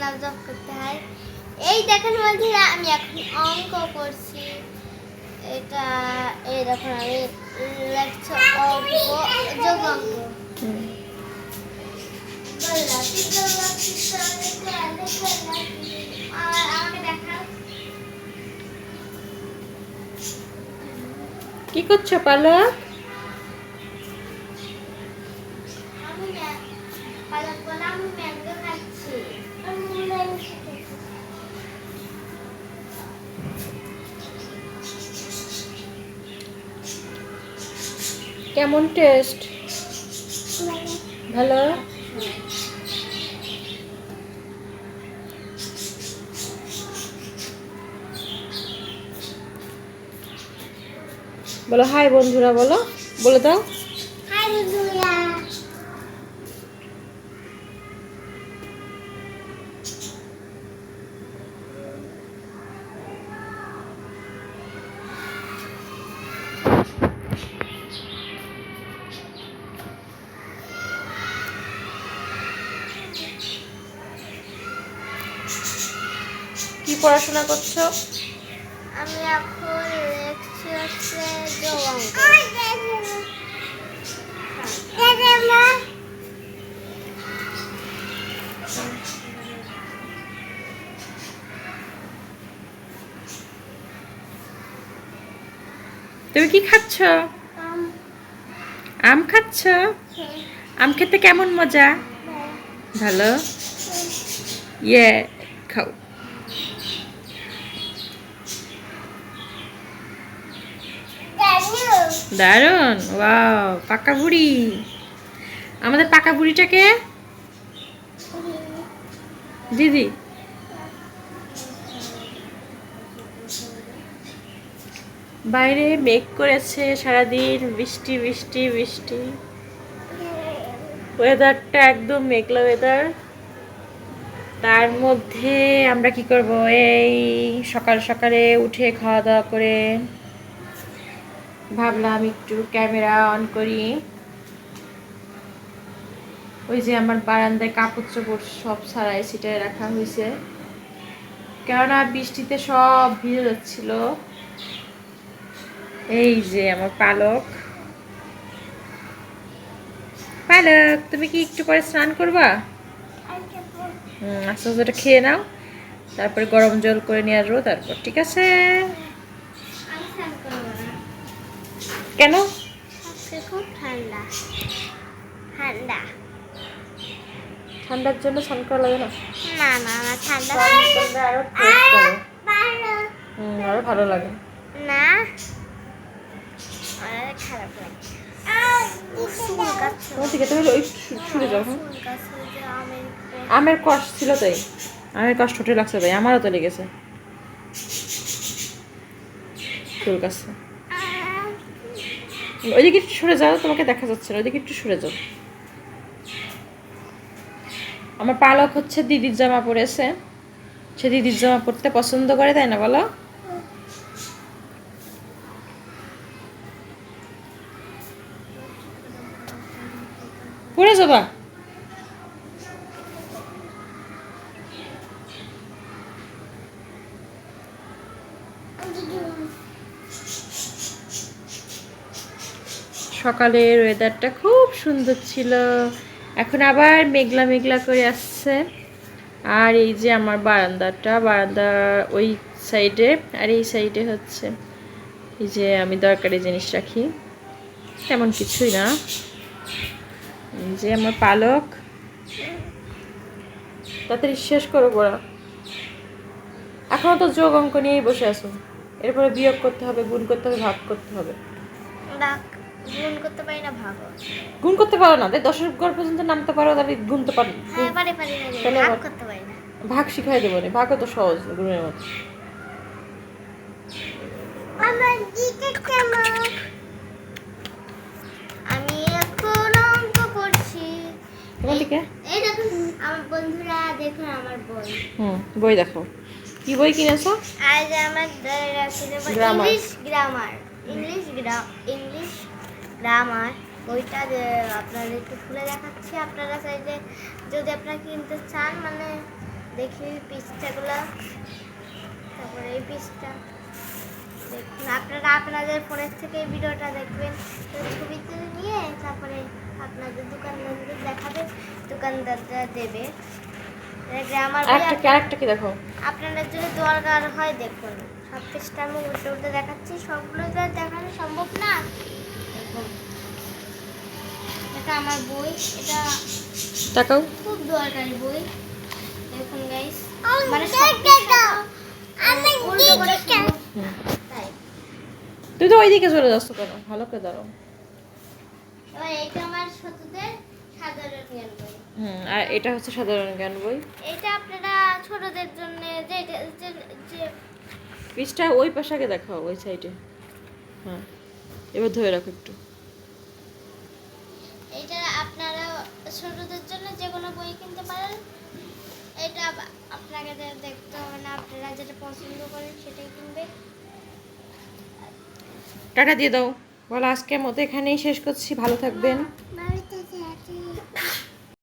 নাম জপ করতে হয়। এই দেখেন বন্ধুরা, আমি এখন অঙ্ক করছি। এটা এই দেখুন, আমি লেখছি অঙ্ক, যোগ অঙ্ক। আমাকে দেখাও কি করছো পালক? আমি পালক বলে আমি ম্যাঙ্গো খাচ্ছি। কেমন টেস্ট? ভালো। বলো হাই বন্ধুরা, বলো, বলে দাও। হাই বন্ধুরা। কি পড়াশোনা করছো? আমি এখন লেখছি হচ্ছে যোগ অঙ্ক। তুমি কি খাচ্ছ? আম খাচ্ছ? আম খেতে কেমন মজা? ভালো। ইয়ে, খাও। দারুন, ওয়াও, পাকা বুড়ি। আমাদের পাকা বুড়িটাকে দিদি। বাইরে মেঘ করেছে সারাদিন, বৃষ্টি বৃষ্টি বৃষ্টি। ওয়েদারটা একদম মেঘলা ওয়েদার। তার মধ্যে আমরা কি করব, এই সকাল সকালে উঠে খাওয়া দাওয়া করে ভাবলাম একটু ক্যামেরা অন করি। ওই যে আমার বারান্দায় কাপড় চোপড় সব ছাড়াই ছিটায় রাখা হয়েছে, কেননা বৃষ্টিতে সব ভিজে যাচ্ছিল। এই যে আমার পালক। পালক, তুমি কি একটু পরে স্নান করবা? আস্তে আস্তে ওটা খেয়ে নাও, তারপরে গরম জল করে নিয়ে আসবো, তারপর ঠিক আছে? আমি স্নান করবো না, কেন? আজকে খুব ঠান্ডা ঠান্ডা। ঠান্ডার জন্য স্নান করা লাগে না? না না না, ঠান্ডা স্নান করলে আরো ফ্রেশ লাগে। ভালো আরো ভালো লাগে না, আমার খারাপ লাগে। চুল কাচ্ছে, তোমার দিকে তুমি ওই সরে যাও। হ্যাঁ, চুল কাচ্ছে যে আমের আমের কষ ছিল তাই, আমের কষ ঠোঁটে লাগছে তাই, আমারও তো লেগেছে চুল কাছে। ওইদিকে একটু সরে যাও, তোমাকে দেখা যাচ্ছে না, ওইদিকে একটু সরে যাও। আমার পালক হচ্ছে দিদির জামা পরেছে, সে দিদির জামা পরতে পছন্দ করে, তাই না বলো? পরে যাবা? সকালের ওয়েদারটা খুব সুন্দর ছিল, এখন আবার মেঘলা মেঘলা করে আসছে। আর এই যে আমার বারান্দাটা, বারান্দার ওই সাইডে আর এই সাইডে হচ্ছে এই যে আমি দরকারি জিনিস রাখি, তেমন কিছুই না। এই যে আমার পালক। তাড়াতাড়ি শেষ করো পড়া, এখনো তো যোগ অঙ্ক নিয়েই বসে আছো। এরপরে বিয়োগ করতে হবে, গুণ করতে হবে, ভাগ করতে হবে। গুণ করতে পারি না, ভাগো। গুণ করতে পারো না, তাই 10-এর ঘর পর্যন্ত নামতে পারো, তাহলে গুনতে পারো। হ্যাঁ, পারি পারি না, তাহলে ভাগ আবার করতে পারি না। ভাগ শিখাই দেবো না, ভাগও তো সহজ গুণের মতো। আমার দিকে কেমন? আমি এখন অঙ্ক করছি। তোমার দিকে এই দেখুন আমার বন্ধুরা, দেখুন আমার বই। বই দেখো, কি বই কিনেছো? আজ আমার grammar. English grammar, English grammar বইটা যে আপনাদের একটু খুলে দেখাচ্ছি। আপনারা চাইলে যদি আপনারা কিনতে চান, মানে দেখি পৃষ্ঠাগুলো, তারপরে এই পৃষ্ঠা দেখুন। আপনারা আপনাদের ফোনের থেকে এই ভিডিওটা দেখবেন, তো ছবি তুলে নিয়ে তারপরে আপনাদের দোকানদারদের দেখাবেন, দোকানদাররা দেবে। আমার বই ক্যারেক্টার কি দেখো। আপনাদের যদি দরকার হয় দেখুন, সব পৃষ্ঠা আমি উল্টে উল্টে দেখাচ্ছি, সবগুলো তো আর দেখানো সম্ভব না। দেখুন, এটা আমার বই, এটা তাকাও। খুব দরকারি বই। দেখুন গাইস, মানে সব পৃষ্ঠা উল্টো করে সম্ভব, তাই। তুই তো ওইদিকে চলে যাচ্ছ কেন? ভালো করে দাঁড়াও। এবার এটা আমার ছোটদের সাধারণ জ্ঞান বই। আর এটা হচ্ছে সাধারণ জ্ঞান বই। এটা আপনারা ছোটদের জন্য যে যে পৃষ্ঠা ওই পাশাকে দেখাও, ওই সাইডে। হ্যাঁ, এবার ধরে রাখো একটু। এটা আপনারা ছোটদের জন্য যে কোনো বই কিনতে পারেন। এটা আপনাকে দেখতে হবে না, আপনারা যেটা পছন্দ করেন সেটাই কিনবে। টাটা দিয়ে দাও। বলো আজকের মতো এখানেই শেষ করছি, ভালো থাকবেন।